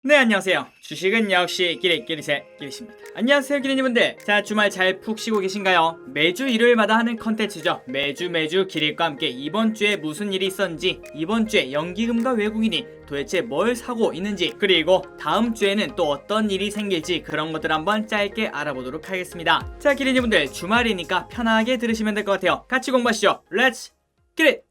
네, 안녕하세요. 주식은 역시 끼리끼리새 끼리십니다. 안녕하세요, 끼리님분들. 자, 주말 잘 푹 쉬고 계신가요? 매주 일요일마다 하는 컨텐츠죠. 매주 끼리과 함께 이번 주에 무슨 일이 있었는지, 이번 주에 연기금과 외국인이 도대체 뭘 사고 있는지, 그리고 다음 주에는 또 어떤 일이 생길지 그런 것들 한번 짧게 알아보도록 하겠습니다. 자, 끼리님분들 주말이니까 편하게 들으시면 될 것 같아요. 같이 공부하시죠. 렛츠 끼리!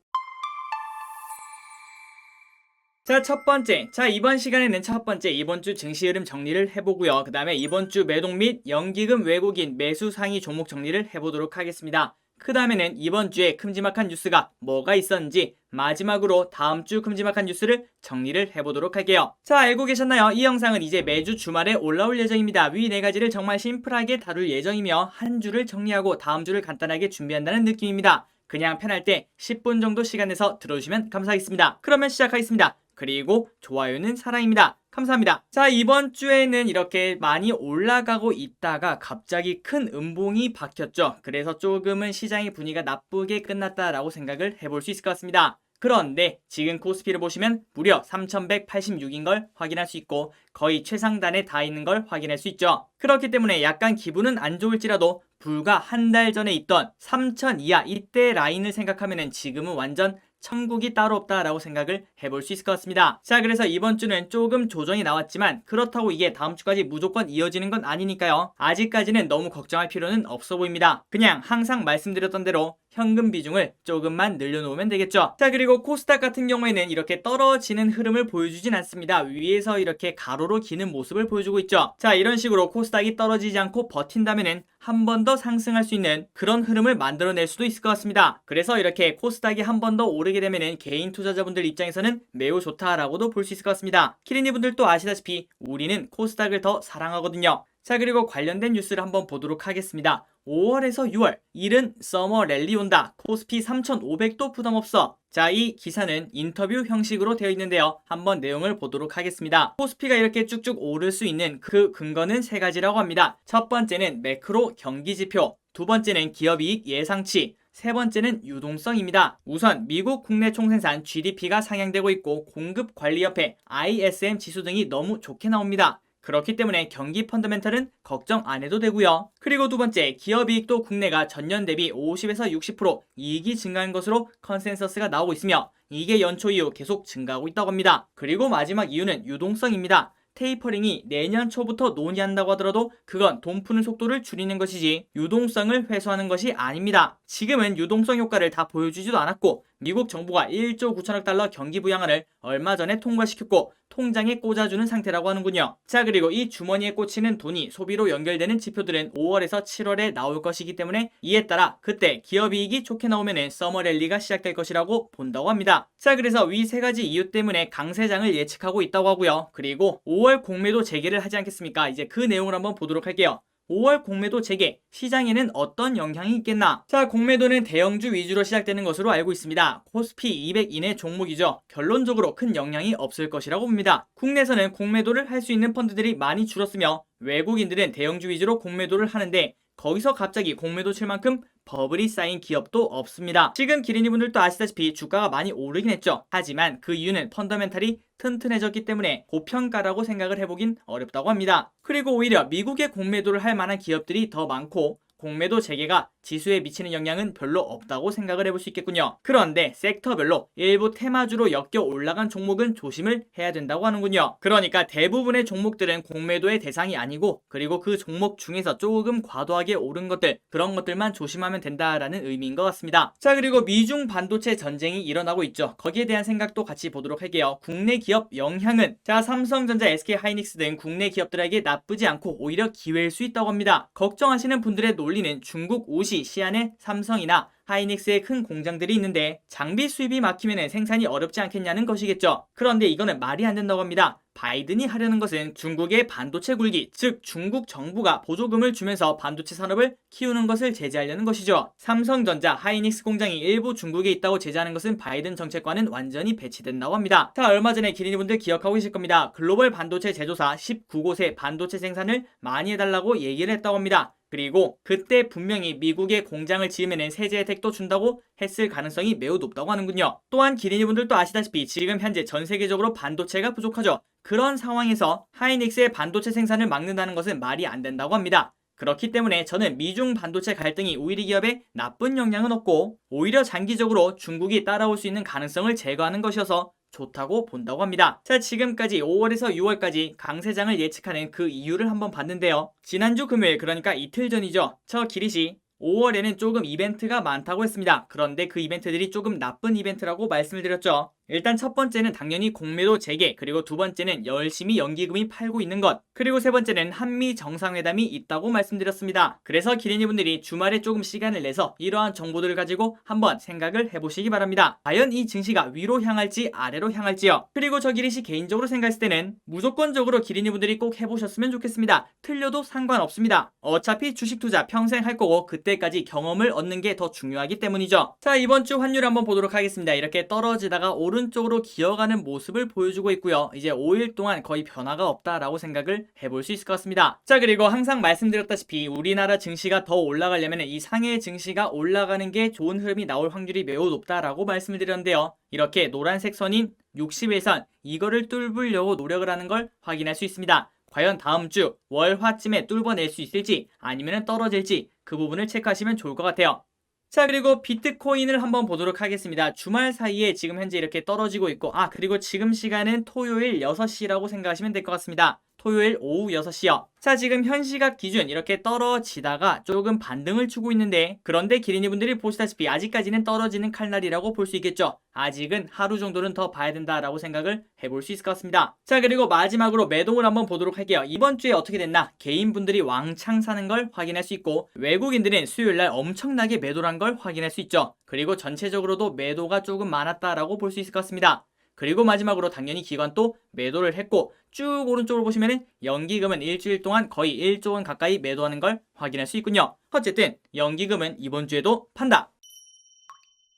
자, 첫 번째. 자, 이번 시간에는 첫 번째 이번 주 증시 흐름 정리를 해보고요. 그 다음에 이번 주 매동 및 연기금 외국인 매수 상위 종목 정리를 해보도록 하겠습니다. 그 다음에는 이번 주에 큼지막한 뉴스가 뭐가 있었는지 마지막으로 다음 주 큼지막한 뉴스를 정리를 해보도록 할게요. 자, 알고 계셨나요? 이 영상은 이제 매주 주말에 올라올 예정입니다. 위 네 가지를 정말 심플하게 다룰 예정이며 한 주를 정리하고 다음 주를 간단하게 준비한다는 느낌입니다. 그냥 편할 때 10분 정도 시간 내서 들어주시면 감사하겠습니다. 그러면 시작하겠습니다. 그리고 좋아요는 사랑입니다. 감사합니다. 자, 이번 주에는 이렇게 많이 올라가고 있다가 갑자기 큰 음봉이 박혔죠. 그래서 조금은 시장의 분위기가 나쁘게 끝났다라고 생각을 해볼 수 있을 것 같습니다. 그런데 지금 코스피를 보시면 무려 3186인 걸 확인할 수 있고 거의 최상단에 다 있는 걸 확인할 수 있죠. 그렇기 때문에 약간 기분은 안 좋을지라도 불과 한 달 전에 있던 3000 이하 이때 라인을 생각하면 지금은 완전 천국이 따로 없다라고 생각을 해볼 수 있을 것 같습니다. 자, 그래서 이번 주는 조금 조정이 나왔지만 그렇다고 이게 다음 주까지 무조건 이어지는 건 아니니까요. 아직까지는 너무 걱정할 필요는 없어 보입니다. 그냥 항상 말씀드렸던 대로 현금 비중을 조금만 늘려놓으면 되겠죠. 자, 그리고 코스닥 같은 경우에는 이렇게 떨어지는 흐름을 보여주진 않습니다. 위에서 이렇게 가로로 기는 모습을 보여주고 있죠. 자, 이런 식으로 코스닥이 떨어지지 않고 버틴다면은 한 번 더 상승할 수 있는 그런 흐름을 만들어낼 수도 있을 것 같습니다. 그래서 이렇게 코스닥이 한 번 더 오르게 되면은 개인 투자자분들 입장에서는 매우 좋다라고도 볼 수 있을 것 같습니다. 키리니 분들도 아시다시피 우리는 코스닥을 더 사랑하거든요. 자, 그리고 관련된 뉴스를 한번 보도록 하겠습니다. 5월에서 6월 이른 서머 랠리 온다. 코스피 3,500도 부담없어. 자, 이 기사는 인터뷰 형식으로 되어 있는데요. 한번 내용을 보도록 하겠습니다. 코스피가 이렇게 쭉쭉 오를 수 있는 그 근거는 세 가지라고 합니다. 첫 번째는 매크로 경기지표, 두 번째는 기업이익 예상치, 세 번째는 유동성입니다. 우선 미국 국내 총생산 GDP가 상향되고 있고 공급관리협회 ISM 지수 등이 너무 좋게 나옵니다. 그렇기 때문에 경기 펀더멘털은 걱정 안 해도 되고요. 그리고 두 번째, 기업이익도 국내가 전년 대비 50에서 60% 이익이 증가한 것으로 컨센서스가 나오고 있으며 이게 연초 이후 계속 증가하고 있다고 합니다. 그리고 마지막 이유는 유동성입니다. 테이퍼링이 내년 초부터 논의한다고 하더라도 그건 돈 푸는 속도를 줄이는 것이지 유동성을 회수하는 것이 아닙니다. 지금은 유동성 효과를 다 보여주지도 않았고 미국 정부가 1조 9천억 달러 경기 부양안을 얼마 전에 통과시켰고 통장에 꽂아주는 상태라고 하는군요. 자, 그리고 이 주머니에 꽂히는 돈이 소비로 연결되는 지표들은 5월에서 7월에 나올 것이기 때문에 이에 따라 그때 기업이익이 좋게 나오면 서머 랠리가 시작될 것이라고 본다고 합니다. 자, 그래서 위 세 가지 이유 때문에 강세장을 예측하고 있다고 하고요. 그리고 5월 공매도 재개를 하지 않겠습니까? 이제 그 내용을 한번 보도록 할게요. 5월 공매도 재개, 시장에는 어떤 영향이 있겠나? 자, 공매도는 대형주 위주로 시작되는 것으로 알고 있습니다. 코스피 200 이내 종목이죠. 결론적으로 큰 영향이 없을 것이라고 봅니다. 국내에서는 공매도를 할 수 있는 펀드들이 많이 줄었으며 외국인들은 대형주 위주로 공매도를 하는데 거기서 갑자기 공매도 칠 만큼 버블이 쌓인 기업도 없습니다. 지금 기린이분들도 아시다시피 주가가 많이 오르긴 했죠. 하지만 그 이유는 펀더멘탈이 튼튼해졌기 때문에 고평가라고 생각을 해보긴 어렵다고 합니다. 그리고 오히려 미국의 공매도를 할 만한 기업들이 더 많고 공매도 재개가 지수에 미치는 영향은 별로 없다고 생각을 해볼 수 있겠군요. 그런데 섹터별로 일부 테마주로 엮여 올라간 종목은 조심을 해야 된다고 하는군요. 그러니까 대부분의 종목들은 공매도의 대상이 아니고 그리고 그 종목 중에서 조금 과도하게 오른 것들 그런 것들만 조심하면 된다라는 의미인 것 같습니다. 자, 그리고 미중 반도체 전쟁이 일어나고 있죠. 거기에 대한 생각도 같이 보도록 할게요. 국내 기업 영향은 자, 삼성전자, SK하이닉스 등 국내 기업들에게 나쁘지 않고 오히려 기회일 수 있다고 합니다. 걱정하시는 분들의 논리는 중국 오시, 시안의 삼성이나 하이닉스의 큰 공장들이 있는데 장비 수입이 막히면 생산이 어렵지 않겠냐는 것이겠죠. 그런데 이거는 말이 안 된다고 합니다. 바이든이 하려는 것은 중국의 반도체 굴기, 즉 중국 정부가 보조금을 주면서 반도체 산업을 키우는 것을 제재하려는 것이죠. 삼성전자, 하이닉스 공장이 일부 중국에 있다고 제재하는 것은 바이든 정책과는 완전히 배치된다고 합니다. 자, 얼마 전에 기린이분들 기억하고 계실 겁니다. 글로벌 반도체 제조사 19곳에 반도체 생산을 많이 해달라고 얘기를 했다고 합니다. 그리고 그때 분명히 미국에 공장을 지으면 세제 혜택도 준다고 했을 가능성이 매우 높다고 하는군요. 또한 기린이분들도 아시다시피 지금 현재 전 세계적으로 반도체가 부족하죠. 그런 상황에서 하이닉스의 반도체 생산을 막는다는 것은 말이 안 된다고 합니다. 그렇기 때문에 저는 미중 반도체 갈등이 우리 기업에 나쁜 영향은 없고 오히려 장기적으로 중국이 따라올 수 있는 가능성을 제거하는 것이어서 좋다고 본다고 합니다. 자, 지금까지 5월에서 6월까지 강세장을 예측하는 그 이유를 한번 봤는데요. 지난주 금요일, 그러니까 이틀 전이죠. 저 기릿이 5월에는 조금 이벤트가 많다고 했습니다. 그런데 그 이벤트들이 조금 나쁜 이벤트라고 말씀을 드렸죠. 일단 첫 번째는 당연히 공매도 재개, 그리고 두 번째는 열심히 연기금이 팔고 있는 것, 그리고 세 번째는 한미 정상회담이 있다고 말씀드렸습니다. 그래서 기린이분들이 주말에 조금 시간을 내서 이러한 정보들을 가지고 한번 생각을 해보시기 바랍니다. 과연 이 증시가 위로 향할지 아래로 향할지요. 그리고 저 기린이 개인적으로 생각했을 때는 무조건적으로 기린이분들이 꼭 해보셨으면 좋겠습니다. 틀려도 상관없습니다. 어차피 주식 투자 평생 할 거고 그때까지 경험을 얻는 게 더 중요하기 때문이죠. 자, 이번 주 환율 한번 보도록 하겠습니다. 이렇게 떨어지다가 오른쪽으로 기어가는 모습을 보여주고 있고요. 이제 5일 동안 거의 변화가 없다라고 생각을 해볼 수 있을 것 같습니다. 자, 그리고 항상 말씀드렸다시피 우리나라 증시가 더 올라가려면 이 상해 증시가 올라가는 게 좋은 흐름이 나올 확률이 매우 높다라고 말씀을 드렸는데요. 이렇게 노란색 선인 60일선 이거를 뚫으려고 노력을 하는 걸 확인할 수 있습니다. 과연 다음 주 월, 화쯤에 뚫어낼 수 있을지 아니면 떨어질지 그 부분을 체크하시면 좋을 것 같아요. 자, 그리고 비트코인을 한번 보도록 하겠습니다. 주말 사이에 지금 현재 이렇게 떨어지고 있고, 그리고 지금 시간은 토요일 6시라고 생각하시면 될 것 같습니다. 토요일 오후 6시요. 자, 지금 현 시각 기준 이렇게 떨어지다가 조금 반등을 주고 있는데, 그런데 기린이분들이 보시다시피 아직까지는 떨어지는 칼날이라고 볼 수 있겠죠. 아직은 하루 정도는 더 봐야 된다라고 생각을 해볼 수 있을 것 같습니다. 자, 그리고 마지막으로 매동을 한번 보도록 할게요. 이번 주에 어떻게 됐나? 개인분들이 왕창 사는 걸 확인할 수 있고, 외국인들은 수요일날 엄청나게 매도를 한 걸 확인할 수 있죠. 그리고 전체적으로도 매도가 조금 많았다라고 볼 수 있을 것 같습니다. 그리고 마지막으로 당연히 기관도 매도를 했고, 쭉 오른쪽으로 보시면은 연기금은 일주일 동안 거의 1조 원 가까이 매도하는 걸 확인할 수 있군요. 어쨌든 연기금은 이번 주에도 판다.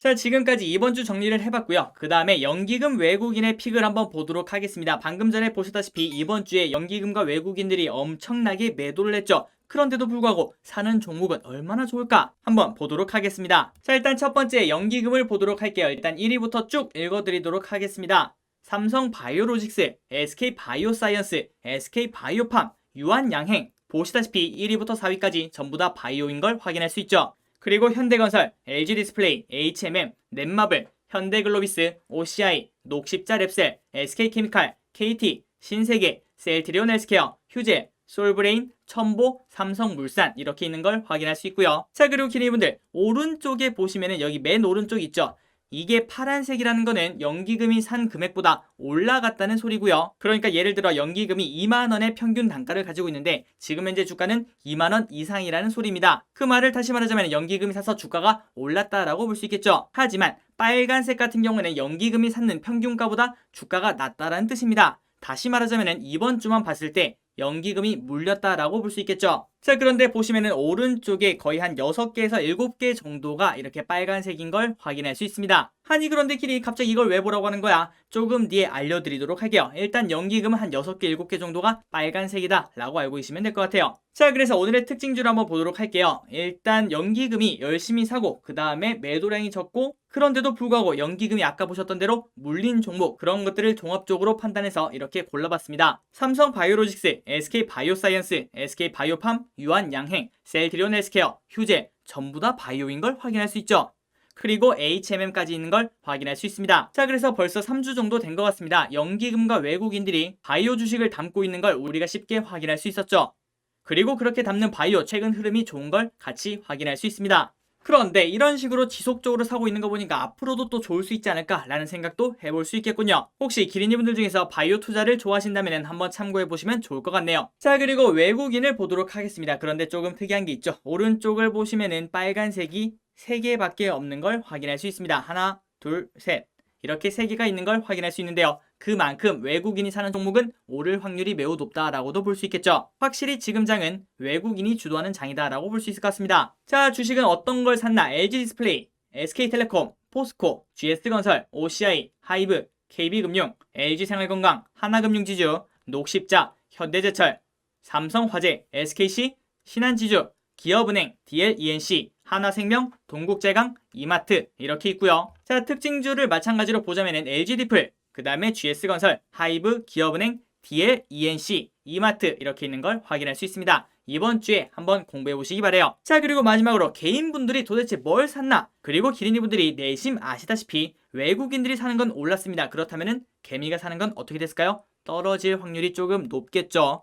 자, 지금까지 이번 주 정리를 해봤고요. 그 다음에 연기금 외국인의 픽을 한번 보도록 하겠습니다. 방금 전에 보셨다시피 이번 주에 연기금과 외국인들이 엄청나게 매도를 했죠. 그런데도 불구하고 사는 종목은 얼마나 좋을까? 한번 보도록 하겠습니다. 자, 일단 첫 번째 연기금을 보도록 할게요. 일단 1위부터 쭉 읽어드리도록 하겠습니다. 삼성바이오로직스, SK바이오사이언스, SK바이오팜, 유한양행. 보시다시피 1위부터 4위까지 전부 다 바이오인 걸 확인할 수 있죠. 그리고 현대건설, LG디스플레이, HMM, 넷마블, 현대글로비스, OCI, 녹십자랩셀, SK케미칼, KT, 신세계, 셀트리온 헬스케어, 휴재, 솔브레인, 첨보, 삼성물산 이렇게 있는 걸 확인할 수 있고요. 자, 그리고 기린이분들 오른쪽에 보시면은 여기 맨 오른쪽 있죠. 이게 파란색이라는 거는 연기금이 산 금액보다 올라갔다는 소리고요. 그러니까 예를 들어 연기금이 2만원의 평균 단가를 가지고 있는데 지금 현재 주가는 2만원 이상이라는 소리입니다. 그 말을 다시 말하자면 연기금이 사서 주가가 올랐다라고 볼 수 있겠죠. 하지만 빨간색 같은 경우는 연기금이 샀는 평균가보다 주가가 낮다라는 뜻입니다. 다시 말하자면 이번 주만 봤을 때 연기금이 물렸다라고 볼 수 있겠죠. 자, 그런데 보시면은 오른쪽에 거의 한 6개에서 7개 정도가 이렇게 빨간색인 걸 확인할 수 있습니다. 아니, 그런데 길이 갑자기 이걸 왜 보라고 하는 거야? 조금 뒤에 알려드리도록 할게요. 일단 연기금은 한 6개, 7개 정도가 빨간색이다 라고 알고 계시면 될 것 같아요. 자, 그래서 오늘의 특징주를 한번 보도록 할게요. 일단 연기금이 열심히 사고 그 다음에 매도량이 적고 그런데도 불구하고 연기금이 아까 보셨던 대로 물린 종목, 그런 것들을 종합적으로 판단해서 이렇게 골라봤습니다. 삼성바이오로직스, SK바이오사이언스, SK바이오팜, 유한양행, 셀트리온 헬스케어, 휴재 전부 다 바이오인 걸 확인할 수 있죠. 그리고 HMM까지 있는 걸 확인할 수 있습니다. 자, 그래서 벌써 3주 정도 된 것 같습니다. 연기금과 외국인들이 바이오 주식을 담고 있는 걸 우리가 쉽게 확인할 수 있었죠. 그리고 그렇게 담는 바이오 최근 흐름이 좋은 걸 같이 확인할 수 있습니다. 그런데 이런 식으로 지속적으로 사고 있는 거 보니까 앞으로도 또 좋을 수 있지 않을까 라는 생각도 해볼 수 있겠군요. 혹시 기린이분들 중에서 바이오 투자를 좋아하신다면 한번 참고해보시면 좋을 것 같네요. 자, 그리고 외국인을 보도록 하겠습니다. 그런데 조금 특이한 게 있죠. 오른쪽을 보시면은 빨간색이 3개밖에 없는 걸 확인할 수 있습니다. 하나, 둘, 셋. 이렇게 3개가 있는 걸 확인할 수 있는데요. 그만큼 외국인이 사는 종목은 오를 확률이 매우 높다라고도 볼 수 있겠죠. 확실히 지금 장은 외국인이 주도하는 장이다라고 볼 수 있을 것 같습니다. 자, 주식은 어떤 걸 샀나? LG디스플레이, SK텔레콤, 포스코, GS건설, OCI, 하이브, KB금융, LG생활건강, 하나금융지주, 녹십자, 현대제철, 삼성화재, SKC, 신한지주, 기업은행, DLENC, 하나생명, 동국제강, 이마트 이렇게 있고요. 자, 특징주를 마찬가지로 보자면은 LG디플, 그 다음에 GS건설, 하이브, 기업은행, DLENC, 이마트 이렇게 있는 걸 확인할 수 있습니다. 이번 주에 한번 공부해 보시기 바래요. 자, 그리고 마지막으로 개인분들이 도대체 뭘 샀나? 그리고 기린이분들이 내심 아시다시피 외국인들이 사는 건 올랐습니다. 그렇다면은 개미가 사는 건 어떻게 됐을까요? 떨어질 확률이 조금 높겠죠.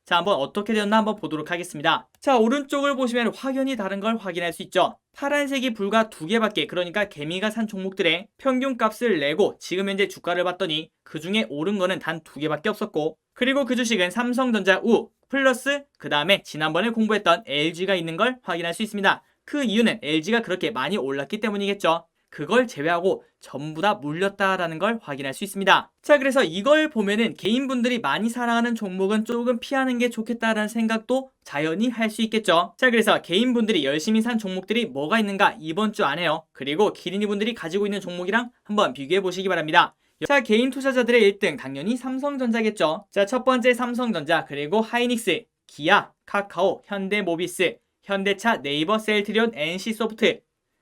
자, 한번 어떻게 되었나 한번 보도록 하겠습니다. 자, 오른쪽을 보시면 확연히 다른 걸 확인할 수 있죠. 파란색이 불과 2개밖에, 그러니까 개미가 산 종목들의 평균값을 내고 지금 현재 주가를 봤더니 그 중에 오른 거는 단 2개밖에 없었고, 그리고 그 주식은 삼성전자 우 플러스 그 다음에 지난번에 공부했던 LG가 있는 걸 확인할 수 있습니다. 그 이유는 LG가 그렇게 많이 올랐기 때문이겠죠. 그걸 제외하고 전부 다 물렸다라는 걸 확인할 수 있습니다. 자, 그래서 이걸 보면은 개인분들이 많이 사랑하는 종목은 조금 피하는 게 좋겠다라는 생각도 자연히 할 수 있겠죠. 자, 그래서 개인분들이 열심히 산 종목들이 뭐가 있는가 이번 주 안에요. 그리고 기린이분들이 가지고 있는 종목이랑 한번 비교해 보시기 바랍니다. 자, 개인 투자자들의 1등 당연히 삼성전자겠죠. 자, 첫 번째 삼성전자, 그리고 하이닉스, 기아, 카카오, 현대모비스, 현대차, 네이버, 셀트리온, NC소프트,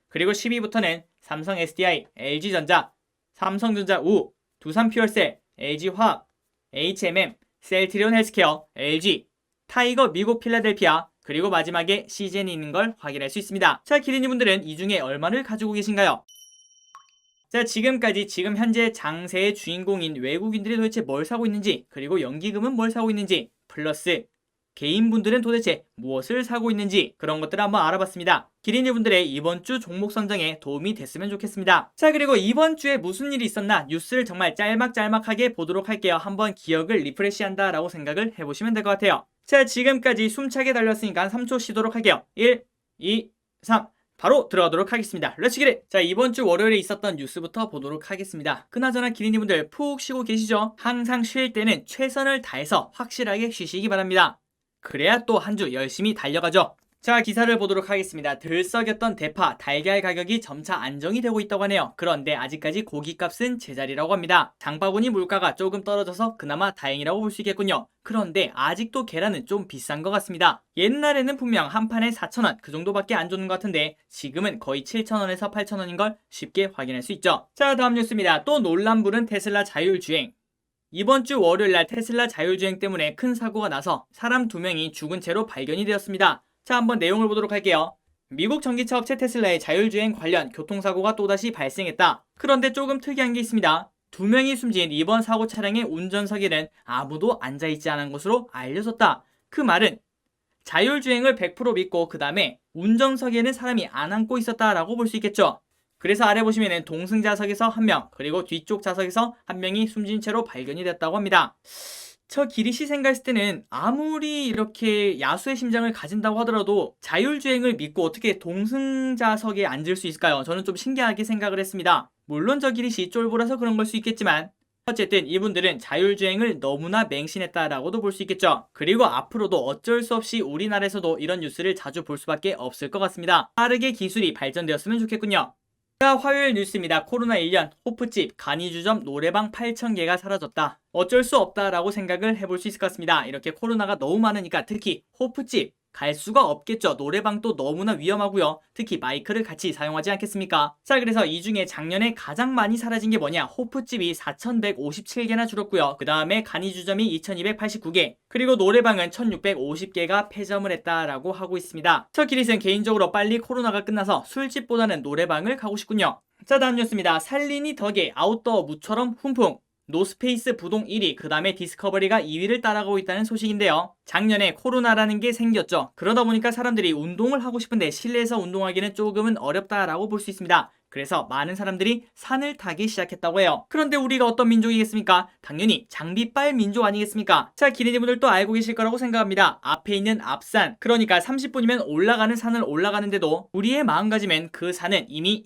그리고 10위부터는 삼성 SDI, LG전자, 삼성전자 우, 두산퓨얼셀, LG화학, HMM, 셀트리온 헬스케어, LG, 타이거 미국 필라델피아, 그리고 마지막에 CJN이 있는 걸 확인할 수 있습니다. 자, 기린이분들은 이 중에 얼마를 가지고 계신가요? 자, 지금까지 지금 현재 장세의 주인공인 외국인들이 도대체 뭘 사고 있는지, 그리고 연기금은 뭘 사고 있는지, 플러스 개인분들은 도대체 무엇을 사고 있는지, 그런 것들을 한번 알아봤습니다. 기린이분들의 이번 주 종목 선정에 도움이 됐으면 좋겠습니다. 자, 그리고 이번 주에 무슨 일이 있었나 뉴스를 정말 짤막짤막하게 보도록 할게요. 한번 기억을 리프레시한다 라고 생각을 해보시면 될 것 같아요. 자, 지금까지 숨차게 달렸으니까 3초 쉬도록 할게요. 1, 2, 3 바로 들어가도록 하겠습니다. 렛츠 기릿! 자, 이번 주 월요일에 있었던 뉴스부터 보도록 하겠습니다. 그나저나 기린이분들 푹 쉬고 계시죠? 항상 쉴 때는 최선을 다해서 확실하게 쉬시기 바랍니다. 그래야 또 한 주 열심히 달려가죠. 자, 기사를 보도록 하겠습니다. 들썩였던 대파, 달걀 가격이 점차 안정이 되고 있다고 하네요. 그런데 아직까지 고기값은 제자리라고 합니다. 장바구니 물가가 조금 떨어져서 그나마 다행이라고 볼 수 있겠군요. 그런데 아직도 계란은 좀 비싼 것 같습니다. 옛날에는 분명 한 판에 4,000원 그 정도밖에 안 줬는 것 같은데 지금은 거의 7,000원에서 8,000원인 걸 쉽게 확인할 수 있죠. 자, 다음 뉴스입니다. 또 논란 부른 테슬라 자율주행. 이번 주 월요일날 테슬라 자율주행 때문에 큰 사고가 나서 사람 2명이 죽은 채로 발견이 되었습니다. 자, 한번 내용을 보도록 할게요. 미국 전기차 업체 테슬라의 자율주행 관련 교통사고가 또다시 발생했다. 그런데 조금 특이한 게 있습니다. 2명이 숨진 이번 사고 차량의 운전석에는 아무도 앉아있지 않은 것으로 알려졌다. 그 말은 자율주행을 100% 믿고 그 다음에 운전석에는 사람이 안 앉고 있었다라고 볼 수 있겠죠. 그래서 아래 보시면은 동승자석에서 1명, 그리고 뒤쪽 좌석에서 1명이 숨진 채로 발견이 됐다고 합니다. 저 기리시 생각했을 때는 아무리 이렇게 야수의 심장을 가진다고 하더라도 자율주행을 믿고 어떻게 동승자석에 앉을 수 있을까요? 저는 좀 신기하게 생각을 했습니다. 물론 저 기리시 쫄보라서 그런 걸 수 있겠지만 어쨌든 이분들은 자율주행을 너무나 맹신했다라고도 볼 수 있겠죠. 그리고 앞으로도 어쩔 수 없이 우리나라에서도 이런 뉴스를 자주 볼 수밖에 없을 것 같습니다. 빠르게 기술이 발전되었으면 좋겠군요. 자, 화요일 뉴스입니다. 코로나 1년 호프집, 간이주점, 노래방 8,000개가 사라졌다. 어쩔 수 없다라고 생각을 해볼 수 있을 것 같습니다. 이렇게 코로나가 너무 많으니까 특히 호프집 갈 수가 없겠죠. 노래방도 너무나 위험하고요. 특히 마이크를 같이 사용하지 않겠습니까? 자, 그래서 이 중에 작년에 가장 많이 사라진 게 뭐냐? 호프집이 4,157개나 줄었고요. 그 다음에 간이주점이 2,289개, 그리고 노래방은 1,650개가 폐점을 했다라고 하고 있습니다. 저 기릿은 개인적으로 빨리 코로나가 끝나서 술집보다는 노래방을 가고 싶군요. 자, 다음 뉴스입니다. 살린이 덕에 아웃도어 무처럼 훈풍. 노스페이스 부동 1위, 그 다음에 디스커버리가 2위를 따라가고 있다는 소식인데요. 작년에 코로나라는 게 생겼죠. 그러다 보니까 사람들이 운동을 하고 싶은데 실내에서 운동하기는 조금은 어렵다라고 볼 수 있습니다. 그래서 많은 사람들이 산을 타기 시작했다고 해요. 그런데 우리가 어떤 민족이겠습니까? 당연히 장비빨 민족 아니겠습니까? 자, 기린이분들도 알고 계실 거라고 생각합니다. 앞에 있는 앞산, 그러니까 30분이면 올라가는 산을 올라가는데도 우리의 마음가짐은 그 산은 이미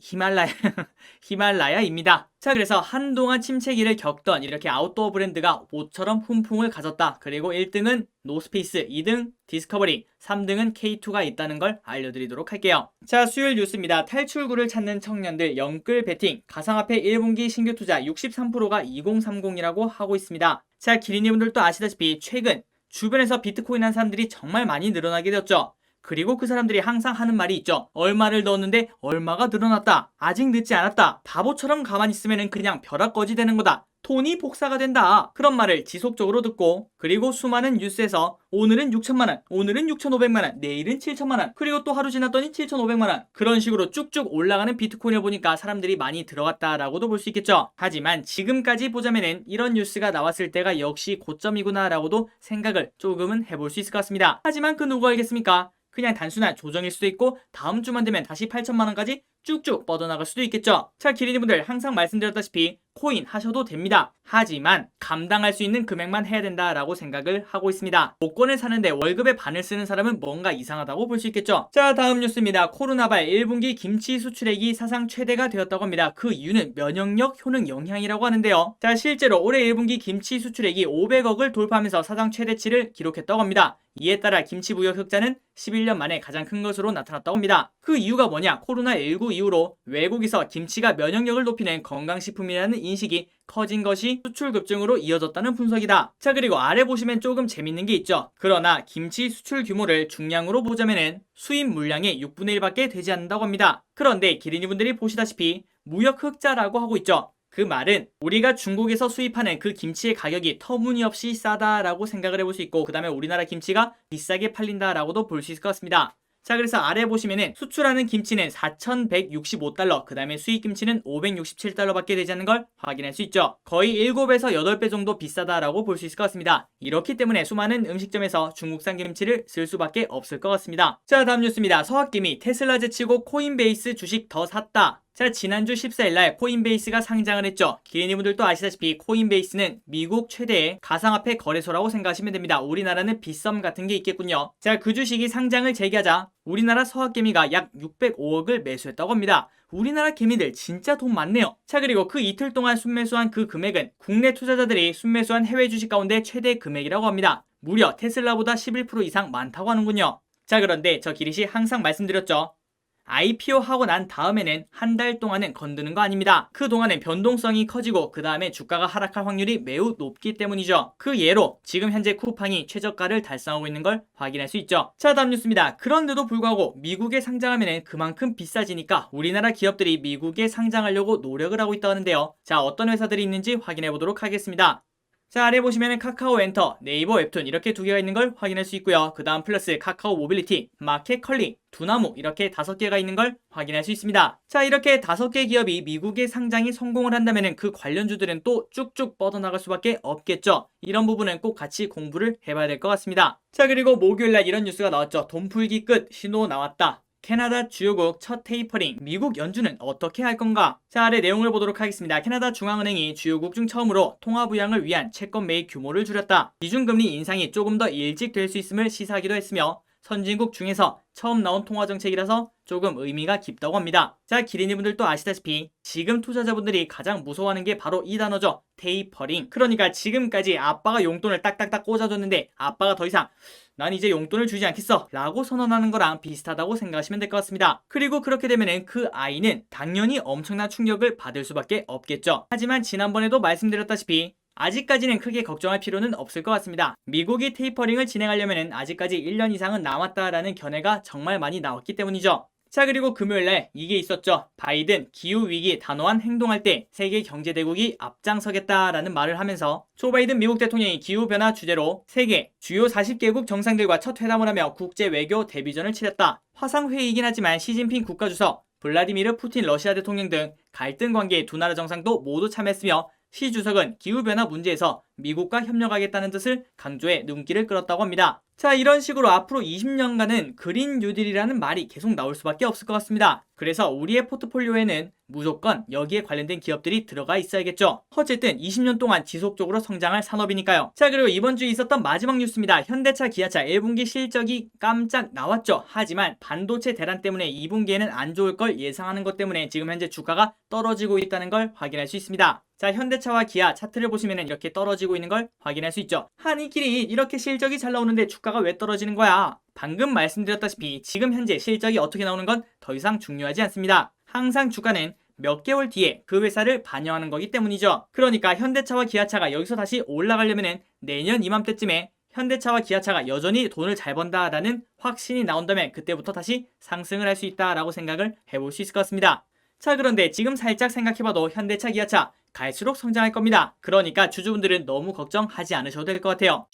히말라야입니다. 자, 그래서 한동안 침체기를 겪던 이렇게 아웃도어 브랜드가 모처럼 훈풍을 가졌다. 그리고 1등은 노스페이스, 2등 디스커버리, 3등은 K2가 있다는 걸 알려드리도록 할게요. 자, 수요일 뉴스입니다. 탈출구를 찾는 청년들 영끌 베팅, 가상화폐 1분기 신규 투자 63%가 2030이라고 하고 있습니다. 자, 기린이분들도 아시다시피 최근 주변에서 비트코인 한 사람들이 정말 많이 늘어나게 되었죠. 그리고 그 사람들이 항상 하는 말이 있죠. 얼마를 넣었는데 얼마가 늘어났다. 아직 늦지 않았다. 바보처럼 가만히 있으면 그냥 벼락거지 되는 거다. 돈이 복사가 된다. 그런 말을 지속적으로 듣고, 그리고 수많은 뉴스에서 오늘은 6천만원, 오늘은 6,500만원, 내일은 7천만원, 그리고 또 하루 지났더니 7,500만원, 그런 식으로 쭉쭉 올라가는 비트코인을 보니까 사람들이 많이 들어갔다라고도 볼 수 있겠죠. 하지만 지금까지 보자면은 이런 뉴스가 나왔을 때가 역시 고점이구나 라고도 생각을 조금은 해볼 수 있을 것 같습니다. 하지만 그 누가 알겠습니까? 그냥 단순한 조정일 수도 있고 다음 주만 되면 다시 8천만원까지 쭉쭉 뻗어나갈 수도 있겠죠. 자, 기린이분들 항상 말씀드렸다시피 코인 하셔도 됩니다. 하지만 감당할 수 있는 금액만 해야 된다라고 생각을 하고 있습니다. 복권을 사는데 월급의 반을 쓰는 사람은 뭔가 이상하다고 볼 수 있겠죠. 자, 다음 뉴스입니다. 코로나발 1분기 김치 수출액이 사상 최대가 되었다고 합니다. 그 이유는 면역력 효능 영향이라고 하는데요. 자, 실제로 올해 1분기 김치 수출액이 500억을 돌파하면서 사상 최대치를 기록했다고 합니다. 이에 따라 김치 무역 흑자는 11년 만에 가장 큰 것으로 나타났다고 합니다. 그 이유가 뭐냐? 코로나19 이후로 외국에서 김치가 면역력을 높이는 건강식품이라는 인식이 커진 것이 수출 급증으로 이어졌다는 분석이다. 자, 그리고 아래 보시면 조금 재밌는 게 있죠. 그러나 김치 수출 규모를 중량으로 보자면은 수입 물량의 6분의 1밖에 되지 않는다고 합니다. 그런데 기린이분들이 보시다시피 무역 흑자라고 하고 있죠. 그 말은 우리가 중국에서 수입하는 그 김치의 가격이 터무니없이 싸다라고 생각을 해볼 수 있고, 그 다음에 우리나라 김치가 비싸게 팔린다라고도 볼 수 있을 것 같습니다. 자, 그래서 아래 보시면은 수출하는 김치는 4,165달러, 그 다음에 수입 김치는 567달러밖에 되지 않는 걸 확인할 수 있죠. 거의 7에서 8배 정도 비싸다라고 볼 수 있을 것 같습니다. 이렇기 때문에 수많은 음식점에서 중국산 김치를 쓸 수밖에 없을 것 같습니다. 자, 다음 뉴스입니다. 서학김이 테슬라 제치고 코인베이스 주식 더 샀다. 자, 지난주 14일날 코인베이스가 상장을 했죠. 기린이분들도 아시다시피 코인베이스는 미국 최대의 가상화폐 거래소라고 생각하시면 됩니다. 우리나라는 빗썸 같은 게 있겠군요. 자, 그 주식이 상장을 재개하자 우리나라 서학개미가 약 605억을 매수했다고 합니다. 우리나라 개미들 진짜 돈 많네요. 자, 그리고 그 이틀 동안 순매수한 그 금액은 국내 투자자들이 순매수한 해외 주식 가운데 최대 금액이라고 합니다. 무려 테슬라보다 11% 이상 많다고 하는군요. 자, 그런데 저 기릿이 항상 말씀드렸죠. IPO 하고 난 다음에는 한 달 동안은 건드는 거 아닙니다. 그동안은 변동성이 커지고 그 다음에 주가가 하락할 확률이 매우 높기 때문이죠. 그 예로 지금 현재 쿠팡이 최저가를 달성하고 있는 걸 확인할 수 있죠. 자, 다음 뉴스입니다. 그런데도 불구하고 미국에 상장하면 그만큼 비싸지니까 우리나라 기업들이 미국에 상장하려고 노력을 하고 있다고 하는데요. 자, 어떤 회사들이 있는지 확인해 보도록 하겠습니다. 자, 아래 보시면 카카오 엔터, 네이버 웹툰 이렇게 두 개가 있는 걸 확인할 수 있고요. 그 다음 플러스 카카오 모빌리티, 마켓컬리, 두나무 이렇게 5개가 있는 걸 확인할 수 있습니다. 자, 이렇게 5개 기업이 미국의 상장이 성공을 한다면 그 관련주들은 또 쭉쭉 뻗어나갈 수밖에 없겠죠. 이런 부분은 꼭 같이 공부를 해봐야 될 것 같습니다. 자, 그리고 목요일날 이런 뉴스가 나왔죠. 돈 풀기 끝, 신호 나왔다. 캐나다 주요국 첫 테이퍼링, 미국 연준은 어떻게 할 건가? 자, 아래 내용을 보도록 하겠습니다. 캐나다 중앙은행이 주요국 중 처음으로 통화 부양을 위한 채권 매입 규모를 줄였다. 기준금리 인상이 조금 더 일찍 될 수 있음을 시사하기도 했으며 선진국 중에서 처음 나온 통화정책이라서 조금 의미가 깊다고 합니다. 자, 기린이분들도 아시다시피 지금 투자자분들이 가장 무서워하는 게 바로 이 단어죠. 테이퍼링. 그러니까 지금까지 아빠가 용돈을 딱딱딱 꽂아줬는데 아빠가 더 이상 난 이제 용돈을 주지 않겠어 라고 선언하는 거랑 비슷하다고 생각하시면 될 것 같습니다. 그리고 그렇게 되면 그 아이는 당연히 엄청난 충격을 받을 수밖에 없겠죠. 하지만 지난번에도 말씀드렸다시피 아직까지는 크게 걱정할 필요는 없을 것 같습니다. 미국이 테이퍼링을 진행하려면 아직까지 1년 이상은 남았다라는 견해가 정말 많이 나왔기 때문이죠. 자, 그리고 금요일날 이게 있었죠. 바이든 기후위기 단호한 행동할 때 세계 경제대국이 앞장서겠다라는 말을 하면서 조 바이든 미국 대통령이 기후변화 주제로 세계 주요 40개국 정상들과 첫 회담을 하며 국제 외교 데뷔전을 치렀다. 화상회의이긴 하지만 시진핑 국가주석, 블라디미르 푸틴 러시아 대통령 등 갈등 관계의 두 나라 정상도 모두 참여했으며 시 주석은 기후변화 문제에서 미국과 협력하겠다는 뜻을 강조해 눈길을 끌었다고 합니다. 자, 이런 식으로 앞으로 20년간은 그린 뉴딜이라는 말이 계속 나올 수밖에 없을 것 같습니다. 그래서 우리의 포트폴리오에는 무조건 여기에 관련된 기업들이 들어가 있어야겠죠. 어쨌든 20년 동안 지속적으로 성장할 산업이니까요. 자, 그리고 이번 주에 있었던 마지막 뉴스입니다. 현대차, 기아차 1분기 실적이 깜짝 나왔죠. 하지만 반도체 대란 때문에 2분기에는 안 좋을 걸 예상하는 것 때문에 지금 현재 주가가 떨어지고 있다는 걸 확인할 수 있습니다. 자, 현대차와 기아 차트를 보시면 이렇게 떨어지고 있는 걸 확인할 수 있죠. 아니, 길이 이렇게 실적이 잘 나오는데 주가가 왜 떨어지는 거야? 방금 말씀드렸다시피 지금 현재 실적이 어떻게 나오는 건 더 이상 중요하지 않습니다. 항상 주가는 몇 개월 뒤에 그 회사를 반영하는 거기 때문이죠. 그러니까 현대차와 기아차가 여기서 다시 올라가려면 내년 이맘때쯤에 현대차와 기아차가 여전히 돈을 잘 번다라는 확신이 나온다면 그때부터 다시 상승을 할 수 있다라고 생각을 해볼 수 있을 것 같습니다. 자, 그런데 지금 살짝 생각해봐도 현대차, 기아차 갈수록 성장할 겁니다. 그러니까 주주분들은 너무 걱정하지 않으셔도 될 것 같아요.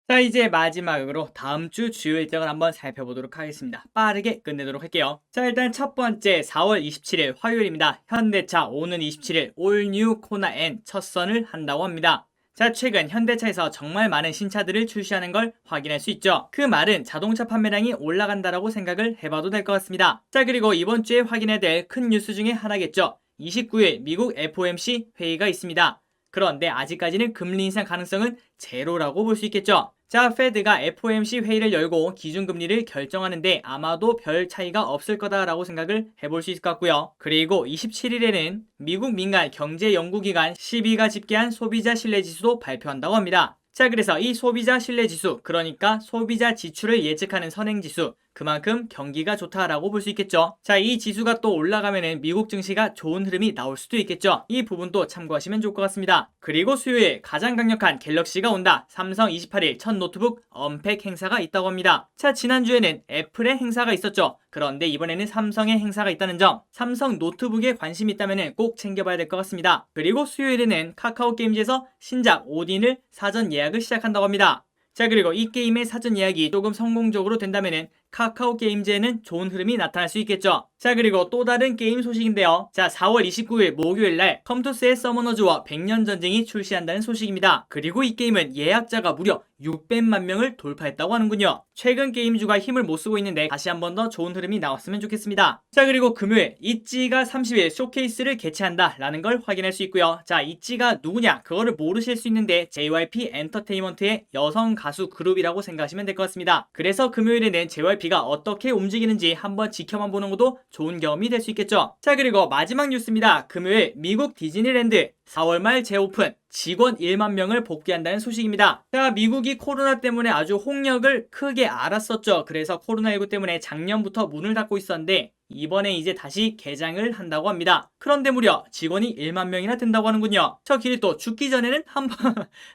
자, 이제 마지막으로 다음 주 주요 일정을 한번 살펴보도록 하겠습니다. 빠르게 끝내도록 할게요. 자, 일단 첫 번째 4월 27일 화요일입니다. 현대차 오는 27일 올 뉴 코나 N 첫 선을 한다고 합니다. 자, 최근 현대차에서 정말 많은 신차들을 출시하는 걸 확인할 수 있죠. 그 말은 자동차 판매량이 올라간다라고 생각을 해봐도 될 것 같습니다. 자, 그리고 이번 주에 확인해야 될 큰 뉴스 중에 하나겠죠. 29일 미국 FOMC 회의가 있습니다. 그런데 아직까지는 금리 인상 가능성은 제로라고 볼 수 있겠죠. 자, 페드가 FOMC 회의를 열고 기준금리를 결정하는데 아마도 별 차이가 없을 거다라고 생각을 해볼 수 있을 것 같고요. 그리고 27일에는 미국 민간 경제연구기관 CB가 집계한 소비자 신뢰지수도 발표한다고 합니다. 자, 그래서 이 소비자 신뢰지수, 그러니까 소비자 지출을 예측하는 선행지수, 그만큼 경기가 좋다라고 볼 수 있겠죠. 자, 이 지수가 또 올라가면은 미국 증시가 좋은 흐름이 나올 수도 있겠죠. 이 부분도 참고하시면 좋을 것 같습니다. 그리고 수요일 가장 강력한 갤럭시가 온다. 삼성 28일 첫 노트북 언팩 행사가 있다고 합니다. 자, 지난주에는 애플의 행사가 있었죠. 그런데 이번에는 삼성의 행사가 있다는 점, 삼성 노트북에 관심이 있다면 꼭 챙겨봐야 될 것 같습니다. 그리고 수요일에는 카카오 게임즈에서 신작 오딘을 사전 예약을 시작한다고 합니다. 자, 그리고 이 게임의 사전 예약이 조금 성공적으로 된다면 카카오 게임즈에는 좋은 흐름이 나타날 수 있겠죠. 자, 그리고 또 다른 게임 소식인데요. 자, 4월 29일 목요일날 컴투스의 서머너즈와 100년 전쟁이 출시한다는 소식입니다. 그리고 이 게임은 예약자가 무려 600만 명을 돌파했다고 하는군요. 최근 게임주가 힘을 못 쓰고 있는데 다시 한 번 더 좋은 흐름이 나왔으면 좋겠습니다. 자, 그리고 금요일 있지가 30일 쇼케이스를 개최한다 라는 걸 확인할 수 있고요. 자, 있지가 누구냐 그거를 모르실 수 있는데 JYP 엔터테인먼트의 여성 가수 그룹이라고 생각하시면 될 것 같습니다. 그래서 금요일에는 JYP가 어떻게 움직이는지 한번 지켜만 보는 것도 좋은 경험이 될 수 있겠죠. 자, 그리고 마지막 뉴스입니다. 금요일 미국 디즈니랜드 4월 말 재오픈, 직원 1만 명을 복귀한다는 소식입니다. 자, 미국이 코로나 때문에 아주 홍역을 크게 앓았었죠. 그래서 코로나19 때문에 작년부터 문을 닫고 있었는데 이번에 이제 다시 개장을 한다고 합니다. 그런데 무려 직원이 1만 명이나 된다고 하는군요. 저 길이 또 죽기 전에는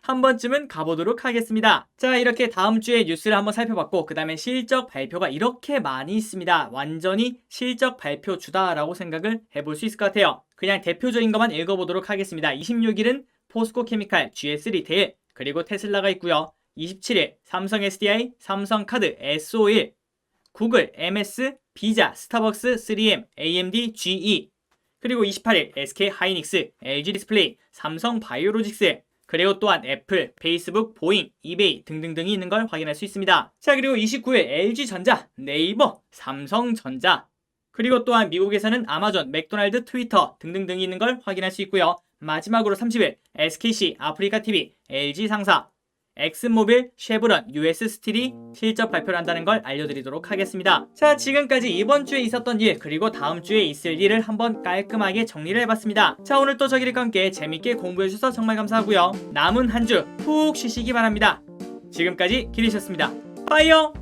한 번쯤은 가보도록 하겠습니다. 자, 이렇게 다음 주에 뉴스를 한번 살펴봤고 그 다음에 실적 발표가 이렇게 많이 있습니다. 완전히 실적 발표 주다라고 생각을 해볼 수 있을 것 같아요. 그냥 대표적인 것만 읽어보도록 하겠습니다. 26일은 포스코케미칼, GS 리테일, 그리고 테슬라가 있고요. 27일 삼성 SDI, 삼성카드, S51, 구글, MS, 비자, 스타벅스, 3M, AMD, GE, 그리고 28일 SK 하이닉스, LG 디스플레이, 삼성 바이오로직스, 그리고 또한 애플, 페이스북, 보잉, 이베이 등등등이 있는 걸 확인할 수 있습니다. 자, 그리고 29일 LG전자, 네이버, 삼성전자, 그리고 또한 미국에서는 아마존, 맥도날드, 트위터 등등등이 있는 걸 확인할 수 있고요. 마지막으로 30일 SKC, 아프리카TV, LG 상사, 엑슨모빌, 쉐브론, US 스틸이 실적 발표를 한다는 걸 알려드리도록 하겠습니다. 자, 지금까지 이번 주에 있었던 일 그리고 다음 주에 있을 일을 한번 깔끔하게 정리를 해봤습니다. 자, 오늘 또 저기과 함께 재밌게 공부해주셔서 정말 감사하고요. 남은 한 주 푹 쉬시기 바랍니다. 지금까지 기리셨습니다. 파이어!